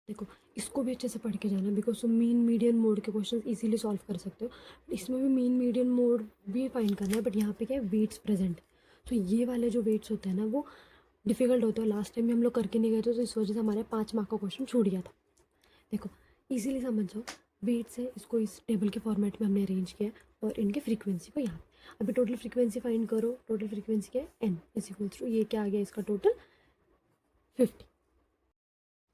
देखो इसको भी अच्छे से पढ़ के जाना, बिकॉज तुम मीन मीडियन मोड के क्वेश्चन इजीली सॉल्व कर सकते हो। इसमें भी मीन मीडियन मोड भी फाइंड करना है, बट यहाँ पे क्या है, वेट्स प्रेजेंट। तो ये वाले जो वेट्स होते हैं ना वो डिफिकल्ट होता है। लास्ट टाइम भी हम लोग करके नहीं गए थे, तो इस वजह से हमारे 5 मार्क का क्वेश्चन छूट गया था। देखो इजीली समझ जाओ, वेट्स है, इसको इस टेबल के फॉर्मेट में हमने अरेंज किया है और इनके फ्रीक्वेंसी को यहाँ अभी टोटल फ्रीक्वेंसी फाइंड करो। टोटल फ्रीक्वेंसी क्या है, एन इज इक्वल्स टू, ये क्या आ गया इसका टोटल 50।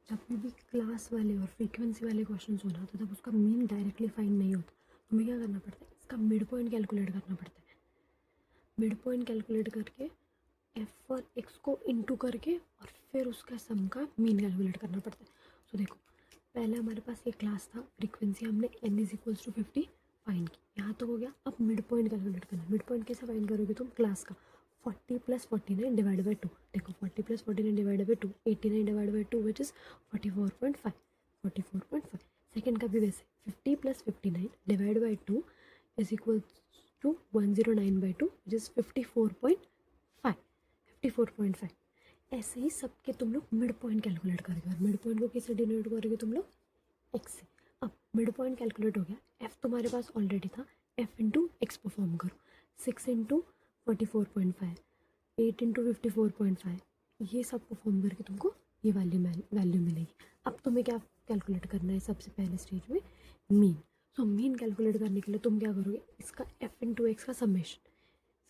जब भी क्लास वाले और फ्रीक्वेंसी वाले क्वेश्चन होना होता है तब उसका मीन डायरेक्टली फाइंड नहीं होता, तुम्हें क्या करना पड़ता है, इसका मिड पॉइंट कैलकुलेट करना पड़ता है। मिड पॉइंट कैलकुलेट करके एफ और एक्स को इंटू करके और फिर उसका सम का मीन कैलकुलेट करना पड़ता है। सो देखो पहले हमारे पास ये क्लास था, फ्रीक्वेंसी हमने n is equals to 50 find की, यहाँ तक हो गया। अब मिड पॉइंट कैलकुलेट करना है। मिड पॉइंट कैसे फाइंड करोगे तुम, क्लास का 40 प्लस 49 डिवाइड बाई 2। देखो 40 plus 49 divide by 2, 89 divide by 2 which is 44.5। 44.5 second का भी वैसे 50 plus 59 divide by 2 is equal to 109/2 which is 54.5। 54.5 ऐसे ही सबके तुम लोग मिड पॉइंट कैलकुलेट करोगे, और मिड पॉइंट को किससे डिनोट करोगे तुम लोग, एक्स से। अब मिड पॉइंट कैलकुलेट हो गया, एफ तुम्हारे पास ऑलरेडी था, एफ इंटू एक्स परफॉर्म करो, 6 इंटू 44.5, 8 इंटू 54.5, ये सब परफॉर्म करके तुमको ये वैल्यू मिलेगी। अब तुम्हें क्या कैलकुलेट करना है सबसे पहले स्टेज में, मीन। सो मीन कैलकुलेट करने के लिए तुम क्या करोगे, इसका एफ इंटू एक्स का summation,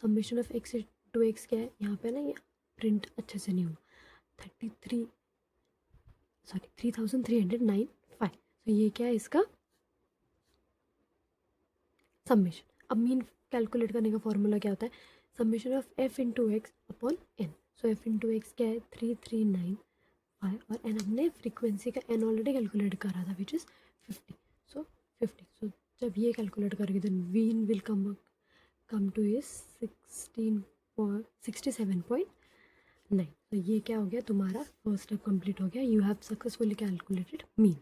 summation of x into x क्या है, यहाँ पे ना ये प्रिंट अच्छे से नहीं हुआ, 3309.5। तो ये क्या है इसका समेशन। अब मीन कैलकुलेट करने का फॉर्मूला क्या होता है, summation of f into x upon n. So f into x क्या है 3395, और एन हमने फ्रीक्वेंसी का एन ऑलरेडी कैलकुलेट करा था विच इज़ 50। सो 50, सो जब ये कैलकुलेट करोगे then mean will come to is 67.9। तो ये क्या हो गया, तुम्हारा फर्स्ट स्टेप कंप्लीट हो गया, you have successfully calculated mean.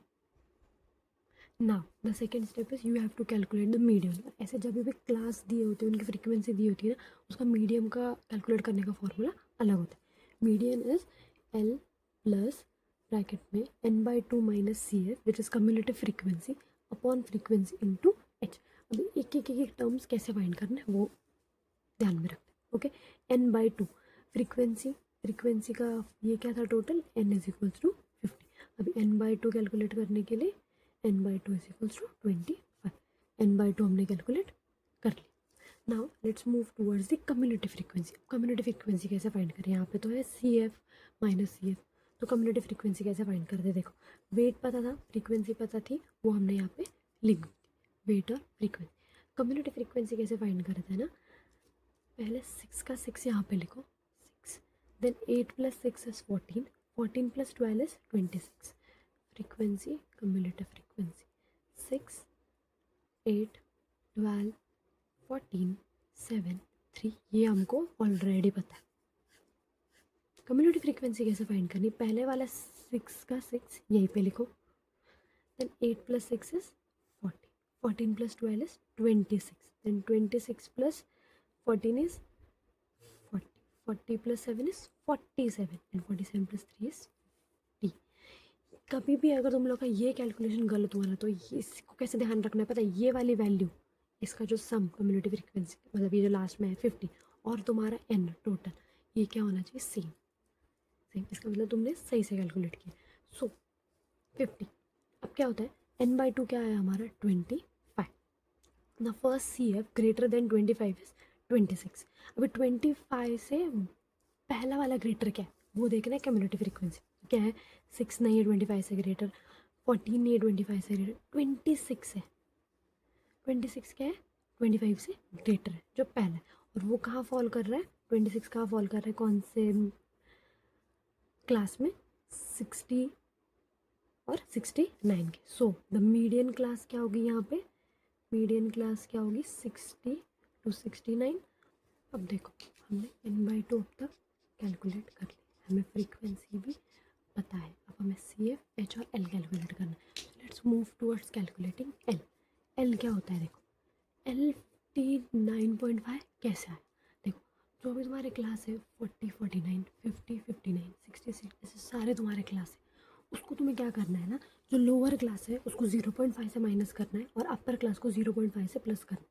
Now the second step is you have to calculate the medium. ऐसे जब भी क्लास दिए होते हैं, उनकी फ्रीक्वेंसी दी होती है ना, उसका मीडियम का कैलकुलेट करने का फॉर्मूला अलग होता है। Median is L plus bracket में N by 2 minus C F which is cumulative frequency upon frequency into H. अभी एक टर्म्स कैसे फाइंड करना है वो ध्यान में रखते हैं। ओके, एन बाई 2 फ्रीक्वेंसी का ये क्या था total, N is equals to 50। अभी एन बाई 2 कैलकुलेट करने के लिए N by 2 is equals to 25। N by 2 हमने कैलकुलेट कर ली। Now let's move towards the community frequency. Community frequency कैसे फाइंड करें, यहाँ पे तो है C F minus C F, तो कम्युनिटी फ्रीक्वेंसी कैसे फाइंड करते, देखो वेट पता था, फ्रीक्वेंसी पता थी, वो हमने यहाँ पे लिख दी, वेट और फ्रीक्वेंसी। कम्युनिटी फ्रीक्वेंसी कैसे फाइंड करते हैं ना, पहले 6 का 6 यहाँ पे लिखो 6, then 8 plus 6 is 14, 14 plus 12 is 26। Frequency cumulative frequency 6 8 12 14 7 3, ये हमको ऑलरेडी पता है। कम्युनिटी फ्रीक्वेंसी कैसे फाइंड करनी, पहले वाला 6 का 6 यहीं पे लिखो, then 8 plus 6 is 40, 14 plus 12 is 26, then 26 plus 14 is 40, 40 plus 7 is 47, and 47 plus 3 is 50। कभी भी अगर तुम लोग का ये कैलकुलेशन गलत हुआ ना, तो इसको कैसे ध्यान रखना है पता है, ये वाली वैल्यू, इसका जो सम कम्युनिटी फ्रीक्वेंसी मतलब ये जो लास्ट में है 50 और तुम्हारा एन टोटल, ये क्या होना चाहिए, सेम सेम। इसका मतलब तुमने सही से कैलकुलेट किया। सो 50, अब क्या होता है, एन बाई 2 क्या आया हमारा 25। The first C F greater than 25 is 26। अभी 25 से पहला वाला ग्रेटर क्या है वो देखना है, कम्युनिटी फ्रीक्वेंसी क्या है, 6 नहीं है 25 से ग्रेटर, 14 नहीं है 25 से ग्रेटर, 26 है। 26 क्या है, 25 से ग्रेटर है जो पहला है, और वो कहाँ फॉल कर रहा है, 26 कहाँ फॉल कर रहा है, कौन से क्लास में, 60 और 69 के। सो द मीडियन क्लास क्या होगी यहाँ पे, मीडियन क्लास क्या होगी 60 to 69। अब देखो हमने एन बाई 2 अब तक कैलकुलेट कर ली, हमें फ्रीक्वेंसी भी पता है, अब हमें सी एफ एच और एल कैलकुलेट करना है। Let's move towards calculating L. L क्या होता है, देखो एल 9.5 कैसे आया, देखो जो भी तुम्हारे क्लास है 40 49 50 59 66 ऐसे सारे तुम्हारे क्लास है, उसको तुम्हें क्या करना है ना, जो लोअर क्लास है उसको 0.5 से माइनस करना है और अपर क्लास को 0.5 से प्लस करना है।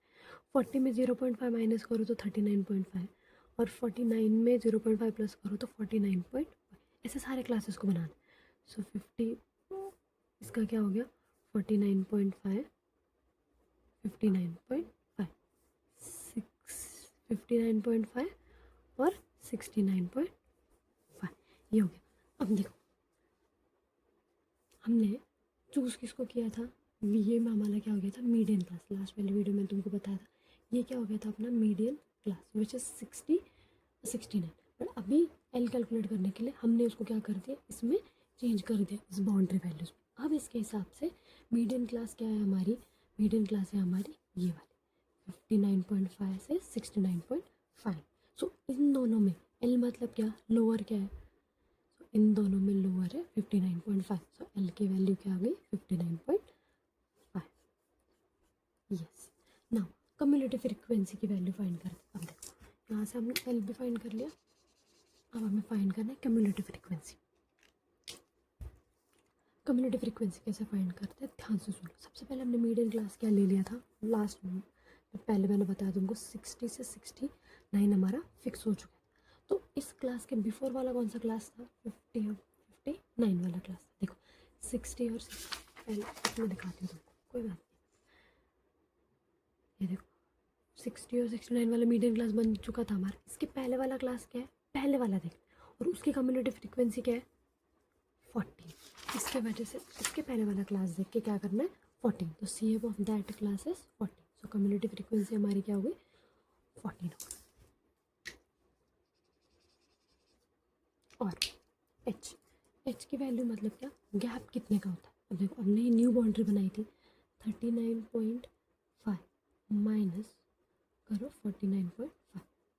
40 में 0.5 माइनस करो तो 39.5 और 49 में 0.5 प्लस करो तो 49.5। ऐसे सारे क्लासेस को बनाना। सो 50 इसका क्या हो गया 49.5, 59.5, 59.5 और 69.5 ये हो गया। अब देखो हमने चूज़ किसको किया था, ये में हमारा क्या हो गया था मीडियन क्लास। लास्ट वाली वीडियो में तुमको बताया था ये क्या हो गया था अपना median class which is 69। But अभी एल कैलकुलेट करने के लिए हमने उसको क्या कर दिया, इसमें चेंज कर दिया इस बाउंड्री वैल्यूज में। अब इसके हिसाब से मीडियन क्लास क्या है हमारी, मीडियन क्लास है हमारी ये वाली 59.5 से 69.5। सो इन दोनों में एल मतलब क्या, लोअर क्या है, इन दोनों में लोअर है 59.5। सो एल की वैल्यू क्या आ गई 59.5। यस, नाउ कम्युलेटिव फ्रीक्वेंसी की वैल्यू फाइंड करते हैं। अब देखो यहाँ से हमने एल भी फाइंड कर लिया, अब हमें फाइंड करना है कम्युलेटिव फ्रीक्वेंसी। कम्युलेटिव फ्रीक्वेंसी कैसे फाइंड करते हैं, ध्यान से सुनो। सबसे पहले हमने मीडियन क्लास क्या ले लिया था लास्ट में, पहले मैंने बताया तुमको 60 से 69 हमारा फिक्स हो चुका है। तो इस क्लास के बिफोर वाला कौन सा क्लास था, 50 और 59 वाला क्लास था। देखो 60 और 60 पहले इसमें दिखाती हूँ तुमको, कोई बात नहीं। ये देखो 60 और 69 वाला मीडियन क्लास बन चुका था हमारा। इसके पहले वाला क्लास क्या है, पहले वाला देख, और उसकी कम्युलेटिव फ्रीक्वेंसी क्या है 40। इसके वजह से इसके पहले वाला क्लास देख के क्या करना है 14। तो C F of that class is 14। So cumulative frequency हमारी क्या हो गई 14 हो गई। और एच की वैल्यू मतलब क्या, गैप कितने का होता है। अब देखो हमने ये न्यू बाउंड्री बनाई थी 39.5 माइनस करो 49.5।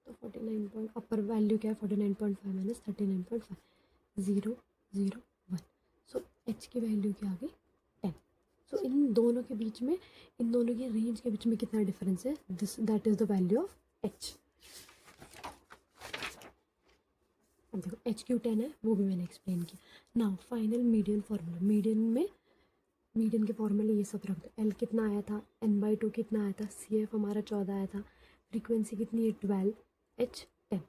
तो 49 अपर वैल्यू क्या है 49.5 माइनस 39.5 0 0 1। सो एच की वैल्यू क्या आ गई 10। सो इन दोनों के बीच में, इन दोनों की रेंज के बीच में कितना डिफरेंस है, this that is the value of H. अब देखो एच क्यू 10 है वो भी मैंने एक्सप्लेन किया। Now final median formula, median में मीडियन के फॉर्मूले ये सब रख दो। एल कितना आया था n/2 कितना आया था, सी एफ हमारा 14 आया था, फ्रीक्वेंसी कितनी है 12, एच 10।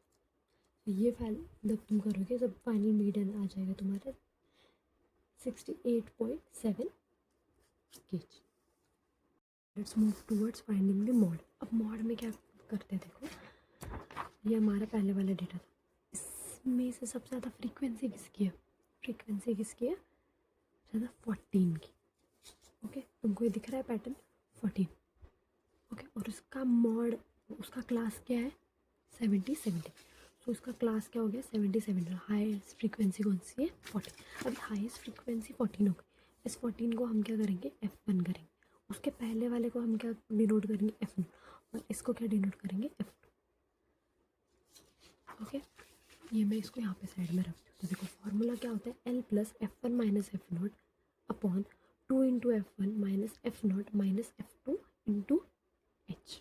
ये जब तुम करोगे जब फाइनल मीडियन आ जाएगा तुम्हारा 68.7 gauge. Let's move towards finding the mod. अब मॉड में क्या करते हैं देखो, ये हमारा पहले वाला डेटा था, इसमें से सबसे ज़्यादा फ्रीक्वेंसी किसकी है, फ्रीक्वेंसी किसकी है ज़्यादा 14 की। ओके तुमको ये दिख रहा है पैटर्न 14। ओके और उसका मॉड, उसका क्लास क्या है 70। सो उसका क्लास क्या हो गया 77। हाईएस्ट फ्रीक्वेंसी कौन सी है 14। अभी हाईएस्ट फ्रीक्वेंसी 14 हो गई। इस 14 को हम क्या करेंगे F1 करेंगे, उसके पहले वाले को हम क्या डिनोट करेंगे F0 और इसको क्या डिनोट करेंगे F2। ओके ये मैं इसको यहाँ पे साइड में रखती हूँ। तो देखो फॉर्मूला क्या होता है L plus F1 minus F0 upon 2 into F1 minus F0 minus F2 into H।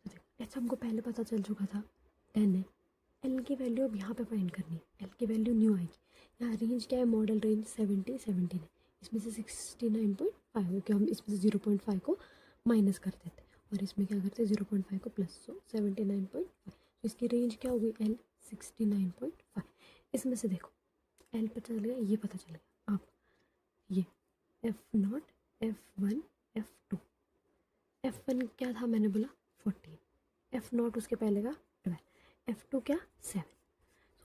तो देखो H हमको पहले पता चल चुका था 10 है। एल की वैल्यू अब यहाँ पे फाइंड करनी है, एल की वैल्यू न्यू आएगी। यहाँ रेंज क्या है, मॉडल रेंज 70 17 है, इसमें से 69.5 हो गया, हम इसमें से 0.5 को माइनस कर देते हैं और इसमें क्या करते हैं 0.5 को प्लस। सो 79.5। तो इसकी रेंज क्या होगी एल 69.5। इसमें से देखो एल पता चल गया, ये पता चल गया। अब ये F0 F1 F2, F1 क्या था मैंने बोला 14, F0 उसके पहले का 12, F2 क्या 7।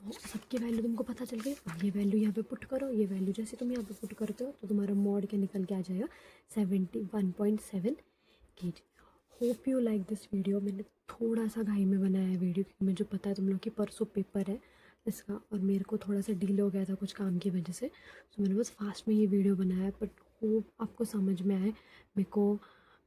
तो सबकी वैल्यू तुमको पता चल गई। अब ये वैल्यू यहाँ पे पुट करो, ये वैल्यू जैसे तुम यहाँ पे पुट करते हो तो तुम्हारा मॉड क्या निकल के आ जाएगा 71.7 kg। Hope you like this video. मैंने थोड़ा सा घाई में बनाया है वीडियो क्योंकि मुझे पता है तुम लोग की परसों पेपर है इसका और मेरे को थोड़ा सा डीले हो गया था कुछ काम की वजह से। सो मैंने बस फास्ट में ये वीडियो बनाया है, बट होप आपको समझ में आए। मेरे को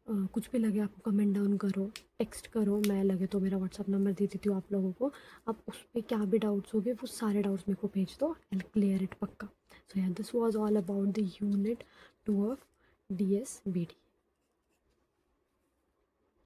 कुछ भी लगे आपको कमेंट डाउन करो, टेक्स्ट करो, मैं लगे तो मेरा व्हाट्सअप नंबर दे देती हूँ आप लोगों को। आप उस पर क्या भी डाउट्स होंगे वो सारे डाउट्स मेरे को भेज दो, आई विल क्लियर इट पक्का। सो या this was all about the unit 2 of DSBD।